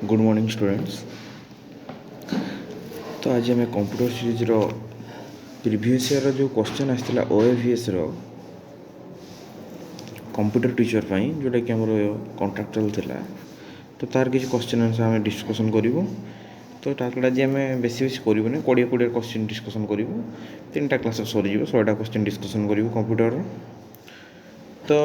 Good morning students. तो आज आम कंप्यूटर सीरीज रो प्रीवियस ईयर जो क्वेश्चन आसाला ओएवीएस रो कंप्यूटर टीचर पाई जोटा कि आम कंट्राक्चुअल थिला तो तार किसी क्वेश्चन आंसर आम डिस्कसन करूँ। तो टार्गेट आज आम बेसी बेसी करूँ 20 क्वेश्चन डिस्कसन करूँ। 3टा क्लास सरीज 100टा क्वेश्चन डिस्कसन करूँ कंप्यूटर। तो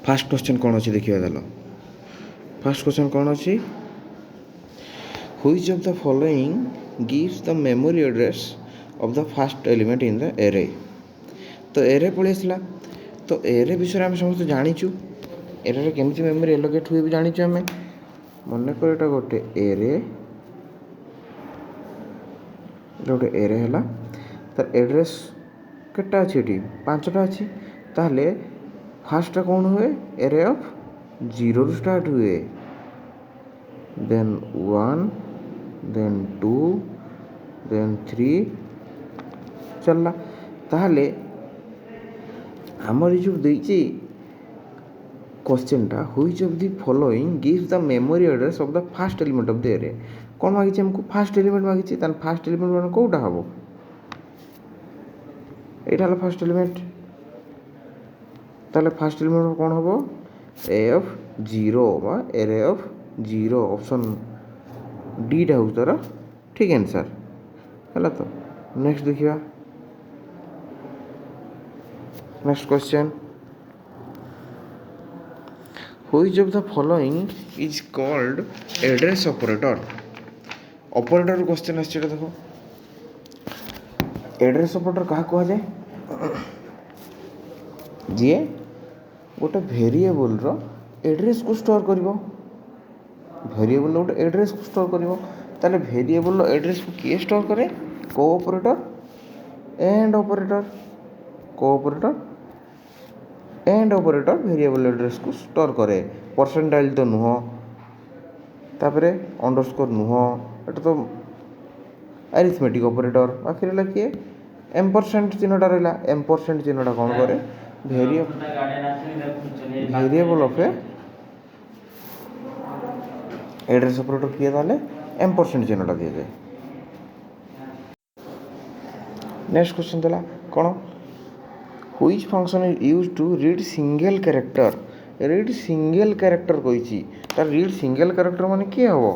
फास्ट क्वेश्चन कौन अच्छी देखिए देल। फास्ट क्वेश्चन कौन अच्छी Which of the following gives the memory address of the first element in the array? तो एरे पलि आसला। तो एरे विषय आम समस्त जाचु एरे केमती मेमोरी एलोकेट हुए भी जाचु आम मन कर एटा गोटे एरे गोटे एरे है तार एड्रेस केटा अच्छी ये 5टा अच्छी ताहले फास्ट कौन हुए एरे ऑफ 0 रू स्टार्ट हुए देन 1 देन 2 देन 3 चलला। ताहले आमर जो देची क्वेश्चन टा which of the following gives the memory address of the first element of the array कौन मागिছে हमको फर्स्ट एलिमेंट मागिছে तान फर्स्ट एलिमेंट मान कोटा हबो एटा हला फर्स्ट एलिमेंट ताले फर्स्ट एलिमेंट कौन हबो ए ऑफ 0 बा एरे ऑफ 0 ऑप्शन डी टा होउस तार ठीक आंसर हला। तो नेक्स्ट देखिबा next question which of the following is called address operator. Operator question आछे देखो एड्रेस ऑपरेटर कहा कहा जाए जी गोटे वेरिएबल रो एड्रेस को स्टोर करिवो वेरिएबल गोटे एड्रेस को स्टोर करिवो ताले वेरिएबल रो एड्रेस को किए स्टोर करे cooperator and operator cooperator and operator variable address को स्टोर करे परसेंटाइल तो नुह तापरे अंडरस्कोर नुह एटा तो अरिथमेटिक ऑपरेटर बाकी रहा किए एम्परसेंट चिन्हटा रहा एम्परसेंट चिन्हटा कौन करे variable of A address operator किए ताले एम्परसेंट चिन्हटा दिया जाए। नेक्स्ट क्वेश्चन देला कौन Which function is used to read single character read single character कही तार read single character माने किए हबो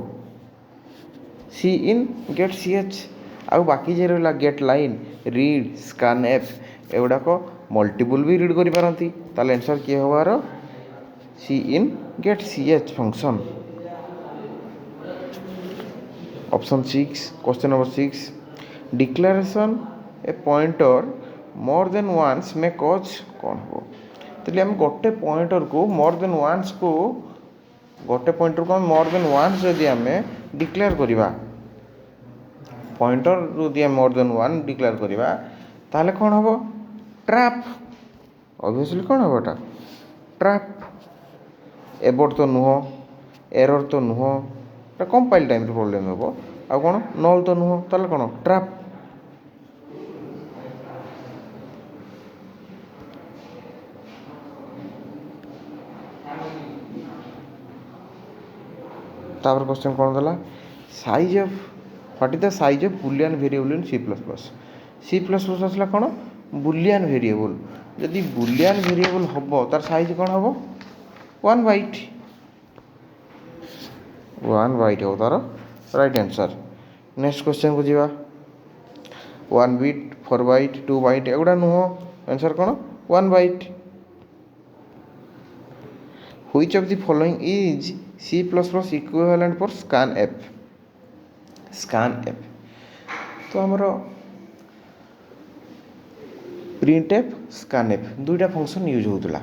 सी इन गेट सी एच आउ बाकी जे रहा get line read scanf एगुड़ाक मल्टीपल भी रीड करि पारंती ताले आंसर किए हबार C in get C H function option 6 question number 6 declaration a pointer more than once में कज कौन हो तो आम गोटे पॉइंटर को मोर देन वन्स को गोटे पॉइंटर को मोर देन वन्स जदि आम डिक्लेयर करवा पॉइंटर जदि आम मोर देन वन डिक्लेयर करवा ताहले कौन हम ट्रैप ऑब्वियसली कौन हम एटा ट्रैप एबोर्ट तो नुह एरर तो नुह कंपाइल टाइम प्रोब्लेम हम आ कौन नल तो नुह ताहले कौन ट्रैप तापर क्वेश्चन कौन देला size of what is the size of Boolean variable in C plus plus आसला कौन बुलियन वेरिएबल जदि बुलियन वेरिएबल हम तार साइज कौन हम 1 बाइट हो तार राइट आंसर। नेक्स्ट क्वेश्चन को जीवा 1 बिट 4 बाइट 2 बाइट एगुड़ा नुह आंसर कौन 1 bite. Which of the following is C++ equivalent for scanf scanf तो आमर printf scanf दुईटा फंक्शन यूज होता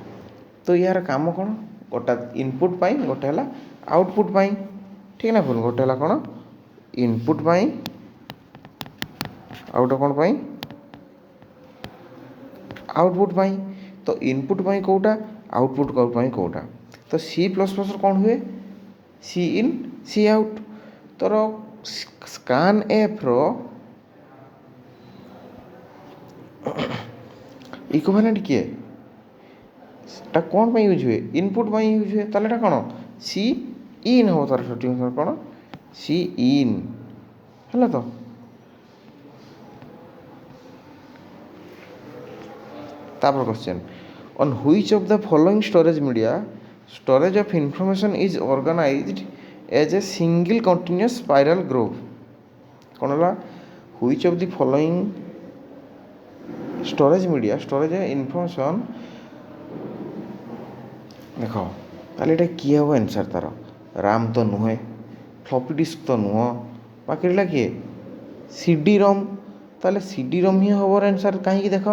तो यार काम कौन गोटा इनपुट पाई गोटे है आउटपुट पाई ठीक ना भूल गोटे है कौन इनपुट पाई आउट कौन पाई आउटपुट पाई तो इनपुट पाई कोटा आउटपुट पाई कोटा तो सी प्लस प्लस कौन हुए सी इन सी आउट तोर स्कान एफ रो इक्विवेलेंट किए कौन यूज हुए इनपुट यूज हुए ताले कौन सी इन हम तार सठिक आंसर कौन सी इन है तो तापर question on which of the following storage media storage of information is organised as a single continuous spiral groove कौन है which of the following storage media storage information देख ताले किए हम आंसर तार राम तो नुहे फ्लॉपी डिस्क तो नुह बाकी रहा किए सीडी रोम ताले सीडी रोम ही हम आंसर कहीं देख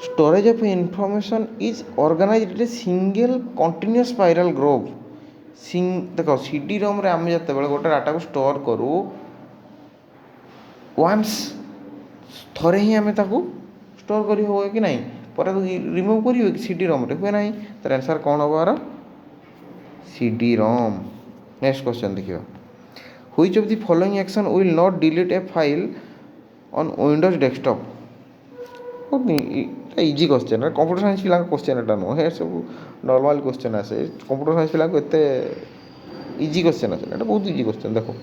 storage of information is organised a single continuous spiral groove देख सीडी रोम रे आम जिते गोटे डाटा को स्टोर करूँ वन्स थरे ही आम स्टोर करी हो कि नहीं पर रिमूव करिए कि सीडी रोम रे हुए ना तार आंसर कौन हम यार सीडी रोम नेक्स्ट क्वेश्चन देखिए which of the following action will not delete A file on Windows desktop easy question computer science पिला क्वेश्चन एटा नुह हे सब नॉर्मल क्वेश्चन आसे कंप्यूटर साइंस पिला एते इजी क्वेश्चन आसे एटा बहुत इजी क्वेश्चन देखो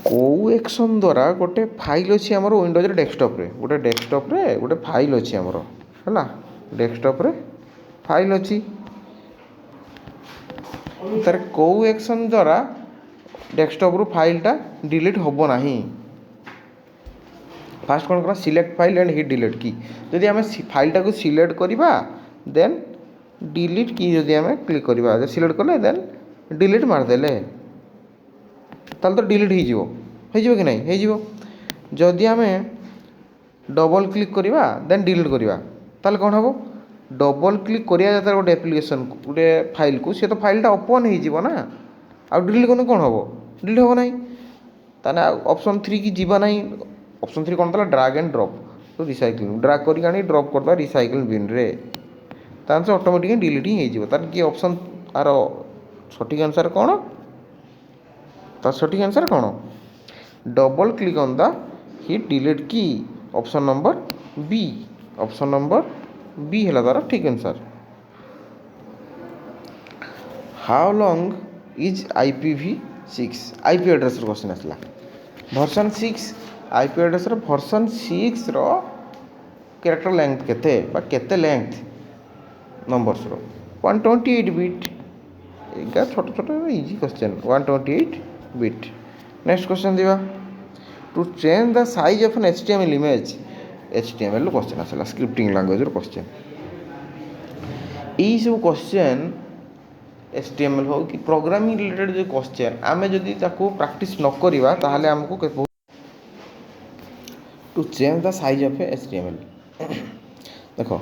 को एक्शन द्वारा गोटे फाइल अच्छी आमर विंडोज डेस्कटॉप रे गोटे फाइल अच्छी आमर है डेस्कटॉप रे फाइल अच्छी तार को एक्शन द्वारा डेस्कटॉप रू फाइलटा डिलीट हम ना फास्ट कौन कर select file and hit delete की जदि आम फाइलटा को सिलेक्ट करवा देन डिलीट की जदि आम क्लिक करवा सिलेक्ट कले देन डिलीट मारदेले ताल तो डिलीट हो कि नहीं हो जदि आम डबल क्लिक करवा देन डिलीट करवा ताल कौन हम डबल क्लिक करिया जाता गोटे एप्लिकेशन गोटे फाइल को सी तो फाइलटा ओपन हो ना आ डिलीट करने कौन हम डिलीट हम ना ताने ऑप्शन 3 की जीवा नहीं ऑप्शन 3 कौन था ड्रैग एंड ड्रॉप तो रिसाइक्लिंग ड्रैग करके ड्रॉप करता रिसाइकल बिन रे तार से ऑटोमेटिक डिलीट ही हो तार कि ऑप्शन तार सठिक आंसर कौन तार सठिक आंसर कौन double click on the hit delete key option number B है तार ठीक answer how long is IPv6 IP address question आसला वर्जन 6 आईपी एड्रेस वर्जन 6 रो कैरेक्टर लेंथ केते लेंथ नंबर्स रो 128 बिट एगा छोट छोट easy question 128 bit next question दिवा to change the size of an HTML image HTML question आसला scripting language रो क्वेश्चन ई सब क्वेश्चन HTML हो कि प्रोग्रामिंग रिलेटेड जो क्वेश्चन आमे जदि ताको प्रैक्टिस न करिवा ताहाले हमको to change the size of HTML देखो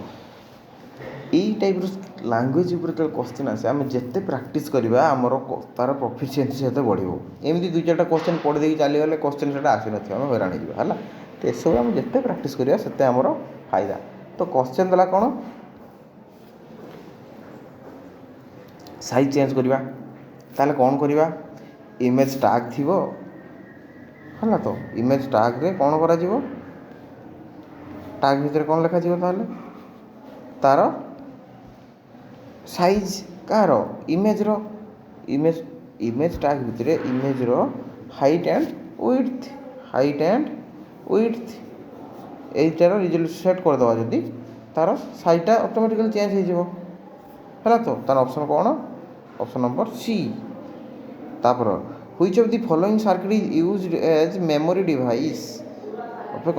यही टाइप लैंग्वेज ऊपर क्वेश्चन आसे आम जिते प्रैक्टिस करवा आमर तार प्रोफिशिएंसी से बढ़ो एमती 2-4टा क्वेश्चन पढ़ी देकी चलीगले क्वेश्चन से आसी ना आम हैरान है तो यू आम जिते प्रैक्टिस करवा से आमर फायदा तो क्वेश्चन देला कौन साइज चेंज करवा ताले कौन करवा इमेज टैग थी है तो इमेज टैग रे कौन करा टैग भितर कौन लिखा ताले तार साइज कार इमेज रो इमेज टैग भितर इमेज रो हाइट एंड विड्थ एटार रिजल्यूशन सेट करदे जदि तार साइजटा ऑटोमेटिकली चेंज हो है तो तार ऑप्शन कौन ऑप्शन नंबर सी तापर which of the following circuit is used as memory device of a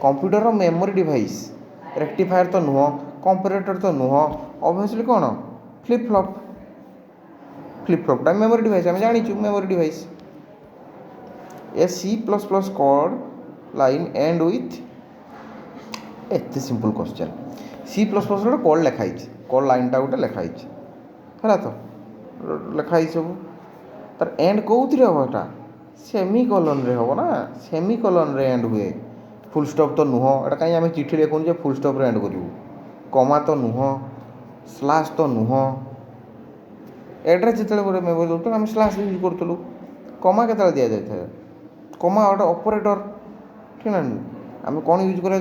computer memory device rectifier तो नुह कंपैरेटर तो नुह ऑब्वियसली कौन फ्लिप फ्लॉपटा मेमोरी डिवाइस आम जानी memory device A C++ code line and with एत simple question C++ गोटे code लिखाई कोड लाइनटा गोटे लिखाई है तो लिखाई सब तार एंड कौन हमटा सेमिकोलन रे हम ना सेमिकोलन रे एंड हुए फुल स्टॉप तो नुह एटा कहीं आम चिठी लिखुन जे फुल स्टॉप रे एंड करूँ कमा तो नुह स्लाश तो नुह एड्रेस जिते मेमोरी दूसरे आम स्लाश यूज करूँ कमा के दि जाए कमा गोटे ऑपरेटर ठीक ना आम कौन यूज कर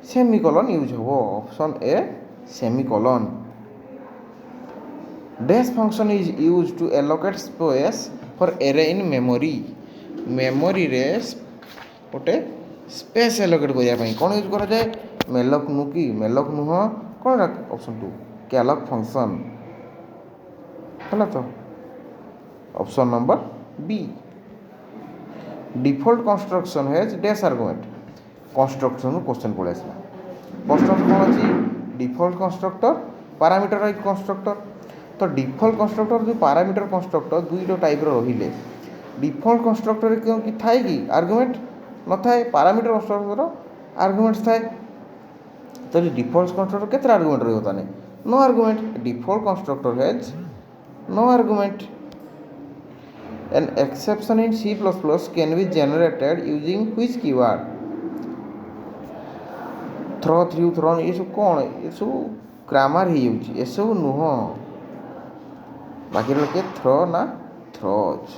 सेमिकोलन यूज हम option A semicolon dash function is used to allocate space for array in memory memory रे गोटे स्पेस एलोकेट करने कौन यूज करा जाए मेलक नु कि मेलक नुह कौन ऑप्शन 2 कैलक फंक्शन है तो option number B default construction has dash argument construction question पड़े आसला कंस्ट्रक्शन कौन अच्छी डिफॉल्ट कंस्ट्रक्टर पैरामीटराइज कंस्ट्रक्टर तो डिफॉल्ट कंस्ट्रक्टर जो पैरामीटर कंस्ट्रक्टर दुईट टाइप रहिले डिफॉल्ट कंस्ट्रक्टर क्यों कि थाए कि आर्गुमेंट न थाए पैरामीटर कंस्ट्रक्टर आर्गुमेंट्स थाए तो डिफॉल्ट कंस्ट्रक्टर केते आर्गुमेंट रहिबो ताने no argument default constructor has no argument an exception in C++ can be generated using which keyword throw through thrown ये सब कौन ये सब ग्रामर ही यूज ये सब नुह बाकी लगे थ्रो ना throws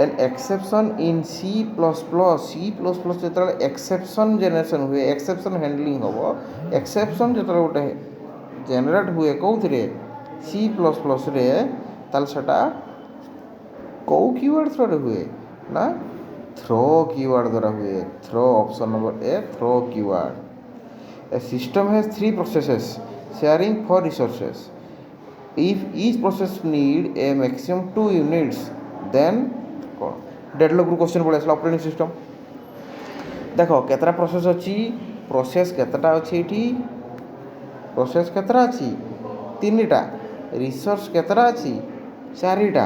an exception in C++ जो एक्सेप्शन जेनरेशन हुए एक्सेप्शन हैंडलिंग हम एक्सेप्शन जो गोटे जेनेट हुए कौन C++ रे ताल सेटा कौ कीवर्ड थ्रो रे हुए ना थ्रो कीवर्ड द्वारा हुए throw option number A throw keyword A system has 3 processes sharing 4 resources if each process need a maximum 2 units then deadlock रू क्वेश्चन पड़े ऑपरेटिंग सिस्टम देखो केतरा प्रोसेस अच्छी प्रोसेस केतटा अच्छी एठी प्रोसेस केतरा अच्छी 3टा रिसोर्स केतरा अच्छी 4टा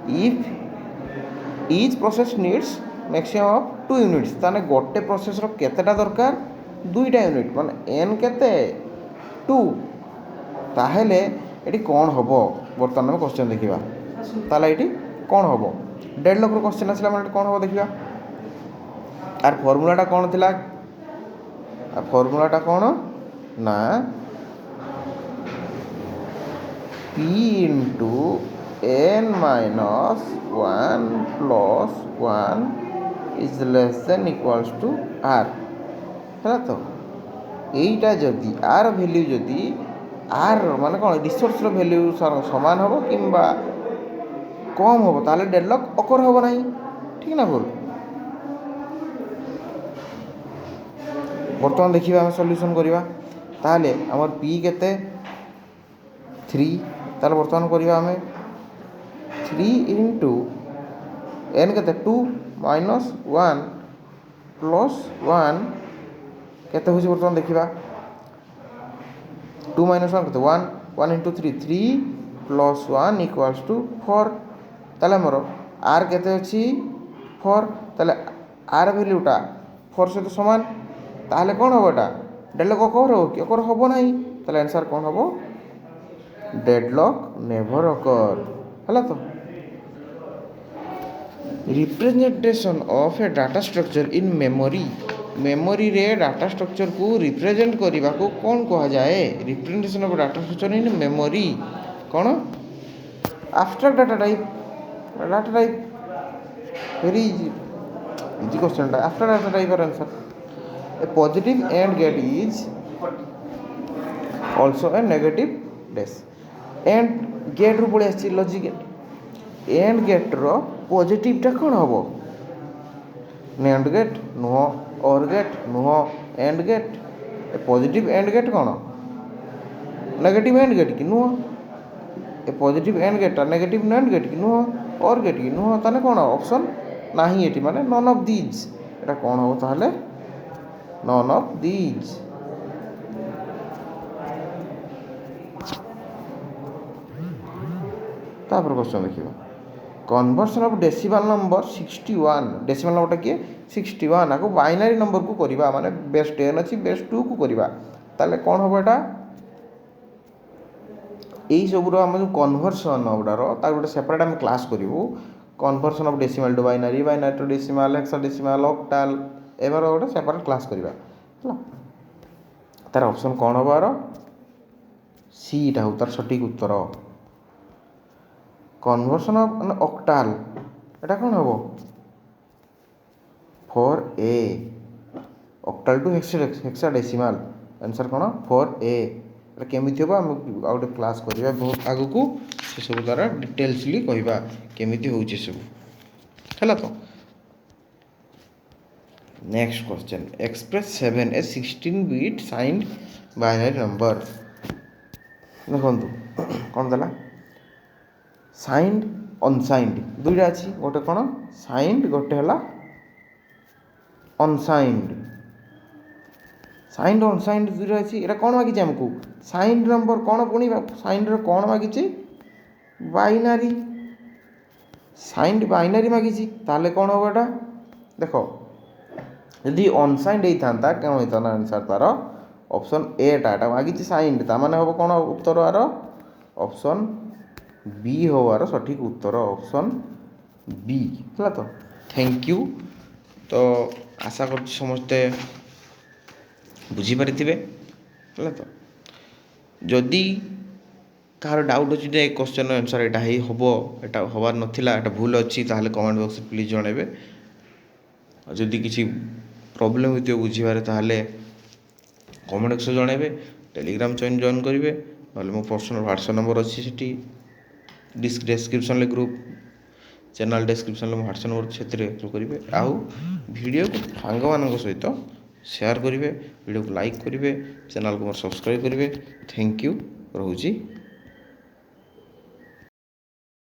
if each process needs maximum of 2 units ताने गोटे प्रोसेस रो केतेटा दरकार 2टा यूनिट माने n केते 2 ताहेले एटी कोन हबो वर्तमान में क्वेश्चन देखिबा ताले एटी कोन हबो डेडलॉक रो क्वेश्चन आसला माने कोन हबो देखिबा आर फार्मूलाटा कोन थिला आ फार्मूलाटा कोन ना p into n minus 1 plus 1 is less than equals to r है तो यहीटा जदि आर वैल्यू जदि आर माने कौन रिसोर्स वैल्यू समान हम कि कम हम ताले डेडलॉक अकर हम ना ठीक ना भूल बर्तमान देखिए आम सॉल्यूशन करवा ताले आमर पी केते 3 ताले बर्तमान करवा आम 3 into n केते 2 minus 1 plus 1 केते होची बर्तमान देखिबा 2 minus 1 केते 1 1 into 3 3 plus 1 equals to 4 ताले मोर r केते अछि 4 ताले r वैल्यूटा 4 से तो समान ताले कोन होबोटा डेडलॉक ओकर हो कि ओकर होबो नाही ताले आंसर कोन होबो डेडलॉक नेवर ओकर हला तो representation of a data structure in memory memory रे डाटा स्ट्रक्चर को रिप्रेजेंट करने को कौन कह जाए representation of data structure in memory कौन abstract data type very easy question abstract data type answer a positive AND gate is also a negative dash AND gate रू पड़े आसी लॉजिक गेट एंड गेट रो पॉजिटिवटा कौन हम NAND gate नुह OR gate नुह AND gate A positive AND gate कौन नेगेटिव एंड गेट कि नुह a positive AND gate negative NAND gate कि नुह और गेट कि नुह ताने कौन ऑप्शन नाही एटी माने नन ऑफ दीज एटा कौन हो ताहले नन ऑफ दीज तापर क्वेश्चन देखिबा conversion of decimal number 61 decimal number किए 61 आको बाइनरी नंबर को करवा माने बेस 10 अच्छी बेस 2 को करवा ताले कौन हम एटा यही सब आम जो कन्वर्सन गुड़ार गोटे सेपरेट आम क्लास करूँ conversion of decimal to binary binary to decimal hexadecimal octal एबार गोटे सेपरेट क्लास करवा तार ऑप्शन कौन हबार सीटा हो तार सठिक उत्तर कन्वर्सन ऑफ ऑक्टाल एटा कौन हम 4a ऑक्टाल टू हेक्साडेसिमल आंसर कौन 4a एटा केमिति होबा हम आ गोटे क्लास करिबा बहुत आगु को से सब द्वारा डिटेल्सली कहबा केमिति होउचे सब हला तो नेक्स्ट क्वेश्चन एक्सप्रेस 7 ए 16 बिट साइंड बाइनरी नंबर देखंतु कोन दला साइंड अनसाइंड दुईटा अच्छी गोटे कौन साइंड गोटे है अनसाइंड साइंड अनसाइंड दुईटा अच्छी एटा कौन मागिचे आमको साइंड नंबर कौन पुणी साइंड कौन मागिचे बाइनारी साइंड बाइनारी मागिची ताले कौन हम एटा देख यदि अनसाइंड होता कौन होता आंसर तार ऑप्शन एटा मागिची साइंड ताने हम कौन उत्तर आर ऑप्शन बी होवार सठिक उत्तर ऑप्शन बी है तो थैंक यू तो आशा कर समस्ते बुझीपारे है तो जदि कहार डाउट अच्छी जे क्वेश्चन आंसर यहाँ ही हम यहाँ हबार नाला यहाँ भूल अच्छी ताहले कमेंट बॉक्स प्लीज जनइबे जदि किसी प्रॉब्लम होती बुझीबारे ताहले कमेंट बॉक्स जनइबे टेलीग्राम चैनल जॉइन करेंगे ना मो पर्सनल व्हाट्सएप नंबर अच्छी से डिस्क्रिप्शन ग्रुप चैनल डिस्क्रिप्शन में व्हाट्सएप नंबर से करेंगे आउ वीडियो को सांग मान सहित शेयर करेंगे वीडियो को लाइक करेंगे चैनल को सब्सक्राइब करेंगे थैंक यू रोची।